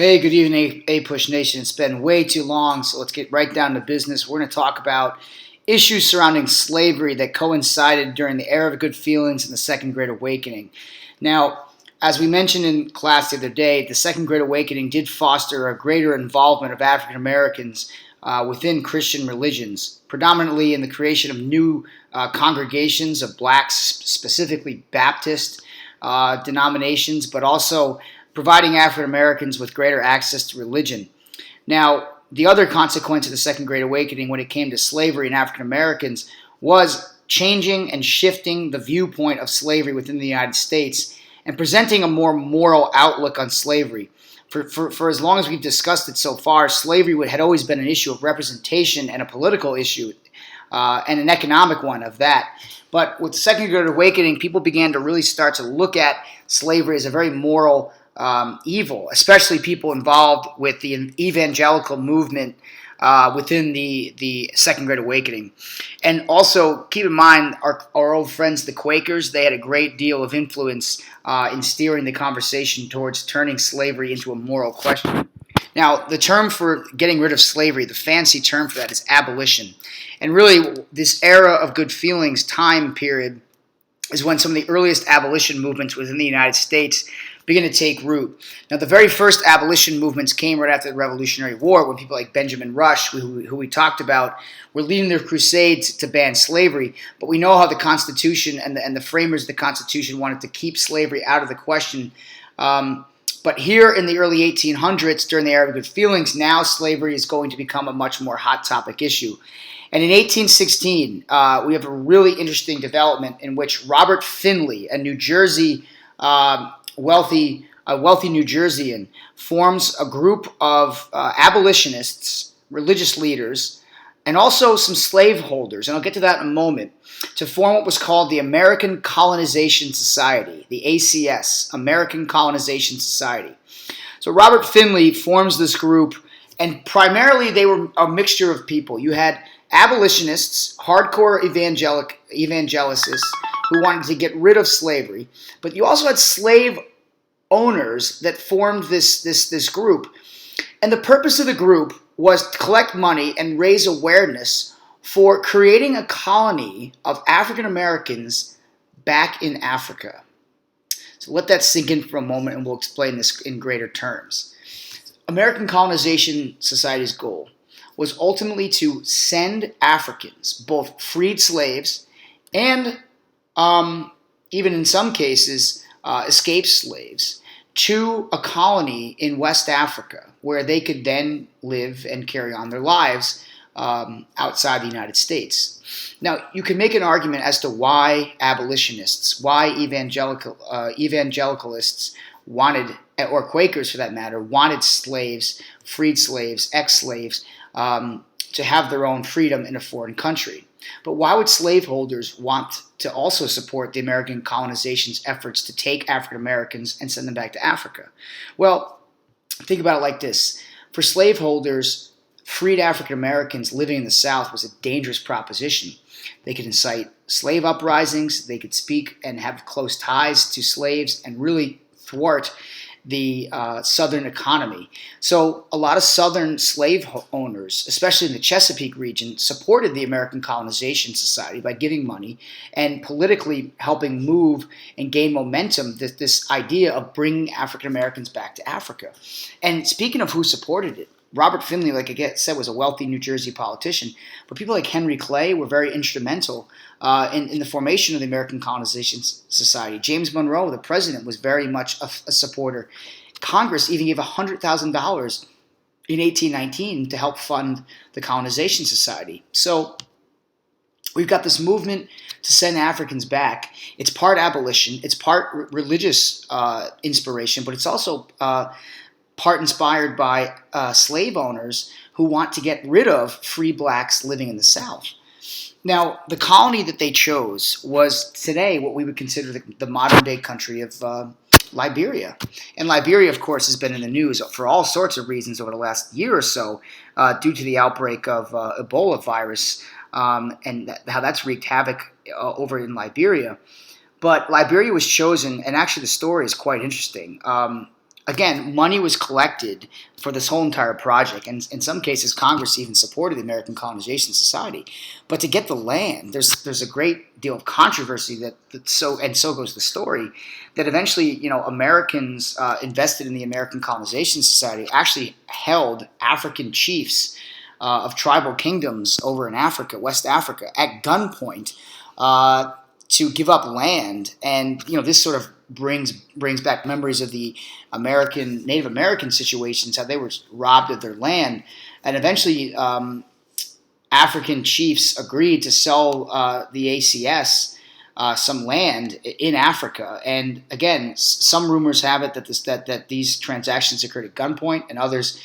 Hey, good evening, APUSH Nation. It's been way too long, so let's get right down to business. We're going to talk about issues surrounding slavery that coincided during the era of good feelings and the Second Great Awakening. Now, as we mentioned in class the other day, the Second Great Awakening did foster a greater involvement of African Americans within Christian religions, predominantly in the creation of new congregations of blacks, specifically Baptist denominations, but also providing African Americans with greater access to religion. Now, the other consequence of the Second Great Awakening when it came to slavery and African Americans was changing and shifting the viewpoint of slavery within the United States and presenting a more moral outlook on slavery. For as long as we've discussed it so far, slavery had always been an issue of representation and a political issue and an economic one of that. But with the Second Great Awakening, people began to really start to look at slavery as a very moral evil, especially people involved with the evangelical movement within the Second Great Awakening. And also, keep in mind, our old friends, the Quakers, they had a great deal of influence in steering the conversation towards turning slavery into a moral question. Now, the term for getting rid of slavery, the fancy term for that is abolition. And really, this era of good feelings time period is when some of the earliest abolition movements within the United States begin to take root. Now, the very first abolition movements came right after the Revolutionary War, when people like Benjamin Rush, who we talked about, were leading their crusades to ban slavery. But we know how the Constitution and the framers of the Constitution wanted to keep slavery out of the question. But here in the early 1800s, during the era of good feelings, now slavery is going to become a much more hot topic issue. And in 1816, we have a really interesting development in which Robert Finley, a New Jersey wealthy New Jerseyan, forms a group of abolitionists, religious leaders, and also some slaveholders, and I'll get to that in a moment, to form what was called the American Colonization Society, the ACS, American Colonization Society. So Robert Finley forms this group, and primarily they were a mixture of people. You had abolitionists, hardcore evangelicists who wanted to get rid of slavery, but you also had slave owners that formed this group. And the purpose of the group was to collect money and raise awareness for creating a colony of African Americans back in Africa. So let that sink in for a moment and we'll explain this in greater terms. American Colonization Society's goal was ultimately to send Africans, both freed slaves and even in some cases escaped slaves, to a colony in West Africa where they could then live and carry on their lives outside the United States. Now, you can make an argument as to why abolitionists, why evangelicalists wanted, or Quakers for that matter, wanted slaves, freed slaves, ex-slaves, to have their own freedom in a foreign country. But why would slaveholders want to also support the American colonization's efforts to take African Americans and send them back to Africa? Well, think about it like this. For slaveholders, freed African Americans living in the South was a dangerous proposition. They could incite slave uprisings, they could speak and have close ties to slaves and really thwart the Southern economy. So a lot of Southern slave owners, especially in the Chesapeake region, supported the American Colonization Society by giving money and politically helping move and gain momentum this idea of bringing African Americans back to Africa. And speaking of who supported it, Robert Finley, like I said, was a wealthy New Jersey politician, but people like Henry Clay were very instrumental in the formation of the American Colonization Society. James Monroe, the president, was very much a supporter. Congress even gave $100,000 in 1819 to help fund the Colonization Society. So we've got this movement to send Africans back. It's part abolition, it's part religious inspiration, but it's also part inspired by slave owners who want to get rid of free blacks living in the South. Now, the colony that they chose was today what we would consider the modern-day country of Liberia. And Liberia, of course, has been in the news for all sorts of reasons over the last year or so due to the outbreak of Ebola virus and how that's wreaked havoc over in Liberia. But Liberia was chosen, and actually the story is quite interesting. again, money was collected for this whole entire project, and in some cases, Congress even supported the American Colonization Society. But to get the land, there's a great deal of controversy so goes the story, that eventually, Americans invested in the American Colonization Society actually held African chiefs of tribal kingdoms over in Africa, West Africa, at gunpoint to give up land, and this sort of brings back memories of the Native American situations, how they were robbed of their land, and eventually African chiefs agreed to sell the ACS some land in Africa. And again, some rumors have it that these transactions occurred at gunpoint, and others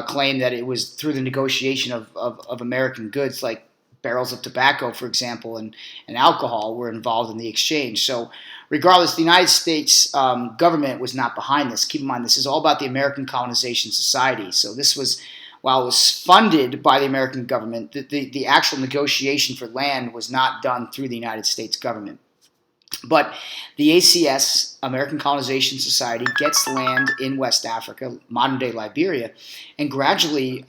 claim that it was through the negotiation of American goods, like barrels of tobacco, for example, and alcohol were involved in the exchange. So regardless, the United States government was not behind this. Keep in mind, this is all about the American Colonization Society. So this was, while it was funded by the American government, the actual negotiation for land was not done through the United States government. But the ACS, American Colonization Society, gets land in West Africa, modern-day Liberia, and gradually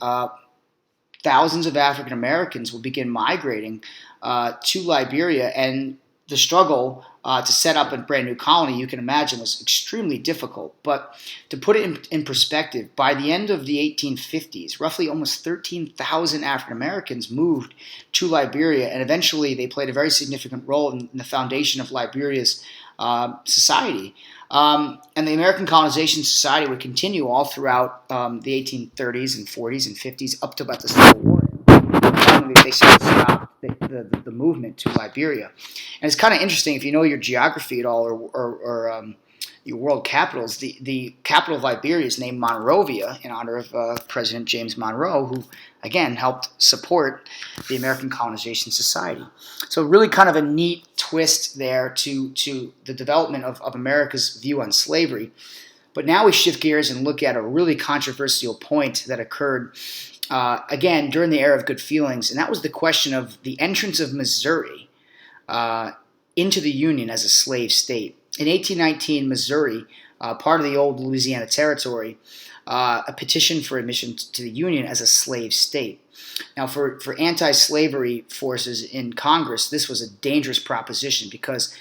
thousands of African Americans will begin migrating to Liberia, and the struggle to set up a brand new colony, you can imagine, was extremely difficult. But to put it in perspective, by the end of the 1850s, roughly almost 13,000 African Americans moved to Liberia, and eventually they played a very significant role in the foundation of Liberia's society. And the American Colonization Society would continue all throughout the 1830s and 40s and 50s up to about the Civil War. Finally, they sort of stopped the movement to Liberia. And it's kind of interesting, if you know your geography at all, or your world capitals, the capital of Liberia is named Monrovia in honor of President James Monroe, who, again, helped support the American Colonization Society. So really kind of a neat twist there to the development of America's view on slavery. But now we shift gears and look at a really controversial point that occurred, again, during the era of good feelings, and that was the question of the entrance of Missouri into the Union as a slave state. In 1819, Missouri, part of the old Louisiana Territory, a petition for admission to the Union as a slave state. Now, for anti-slavery forces in Congress, this was a dangerous proposition, because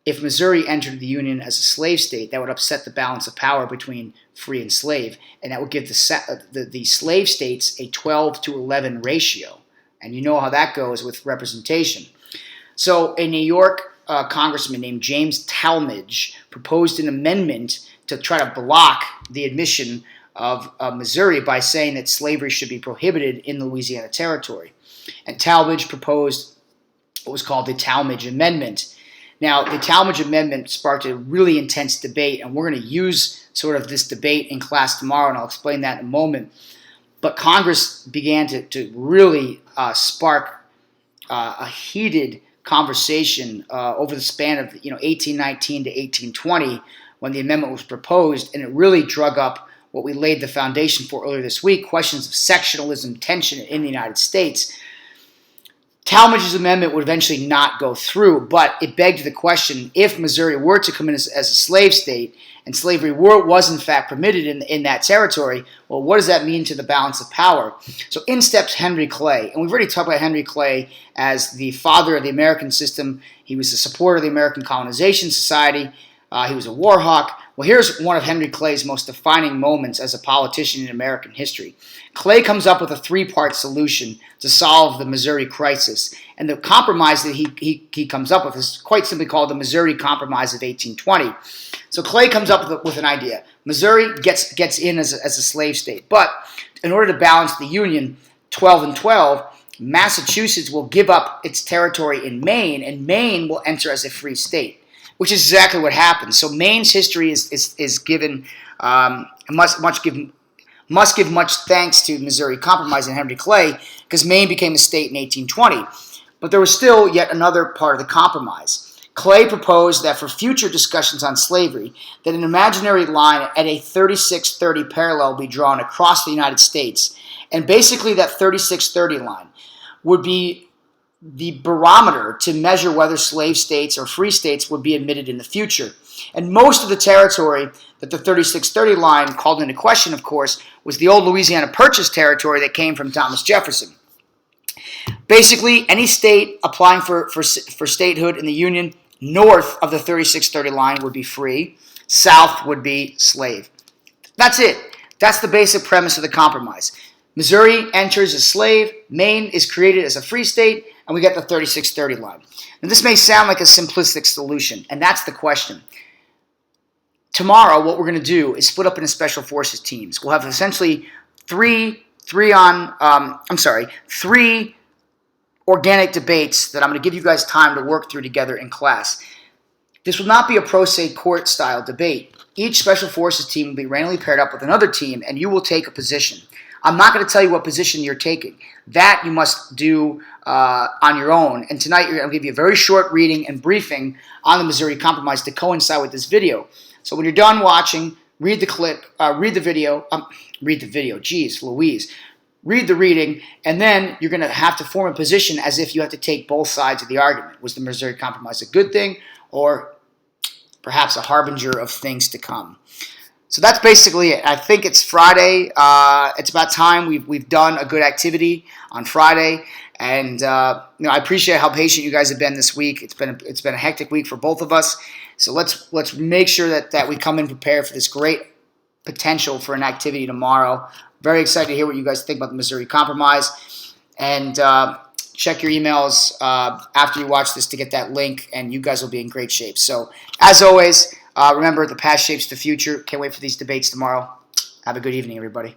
if Missouri entered the Union as a slave state, that would upset the balance of power between free and slave, and that would give the slave states a 12-to-11 ratio. And you know how that goes with representation. So a New York congressman named James Talmage proposed an amendment to try to block the admission of Missouri by saying that slavery should be prohibited in the Louisiana Territory. And Talmage proposed what was called the Talmage Amendment. Now, the Talmage Amendment sparked a really intense debate, and we're going to use sort of this debate in class tomorrow, and I'll explain that in a moment. But Congress began to really spark a heated conversation over the span of 1819 to 1820, when the amendment was proposed, and it really drug up what we laid the foundation for earlier this week: questions of sectionalism, tension in the United States. Talmage's amendment would eventually not go through, but it begged the question: if Missouri were to come in as a slave state, and slavery was in fact permitted in that territory, well, what does that mean to the balance of power? So in steps Henry Clay, and we've already talked about Henry Clay as the father of the American system. He was a supporter of the American Colonization Society. He was a war hawk. Well, here's one of Henry Clay's most defining moments as a politician in American history. Clay comes up with a three-part solution to solve the Missouri crisis. And the compromise that he comes up with is quite simply called the Missouri Compromise of 1820. So Clay comes up with an idea. Missouri gets in as a slave state. But in order to balance the Union, 12 and 12, Massachusetts will give up its territory in Maine, and Maine will enter as a free state, which is exactly what happened. So Maine's history is given must give much thanks to Missouri Compromise and Henry Clay, because Maine became a state in 1820. But there was still yet another part of the compromise. Clay proposed that for future discussions on slavery, that an imaginary line at a 3630 parallel be drawn across the United States, and basically that 3630 line would be the barometer to measure whether slave states or free states would be admitted in the future. And most of the territory that the 3630 line called into question, of course, was the old Louisiana Purchase territory that came from Thomas Jefferson. Basically, any state applying for statehood in the Union north of the 3630 line would be free. South would be slave. That's it. That's the basic premise of the compromise. Missouri enters as slave, Maine is created as a free state, and we get the 3630 line. Now, this may sound like a simplistic solution, and that's the question. Tomorrow, what we're going to do is split up into special forces teams. We'll have essentially three organic debates that I'm going to give you guys time to work through together in class. This will not be a pro se court style debate. Each special forces team will be randomly paired up with another team, and you will take a position. I'm not going to tell you what position you're taking. That you must do on your own. And tonight, I'll give you a very short reading and briefing on the Missouri Compromise to coincide with this video. So when you're done watching, read the clip, read the video, geez, Louise. Read the reading, and then you're going to have to form a position as if you have to take both sides of the argument. Was the Missouri Compromise a good thing, or perhaps a harbinger of things to come? So that's basically it. I think it's Friday. It's about time we've done a good activity on Friday, and I appreciate how patient you guys have been this week. It's been a hectic week for both of us. So let's make sure that we come in prepared for this great potential for an activity tomorrow. Very excited to hear what you guys think about the Missouri Compromise. And check your emails after you watch this to get that link, and you guys will be in great shape. So, as always, remember, the past shapes the future. Can't wait for these debates tomorrow. Have a good evening, everybody.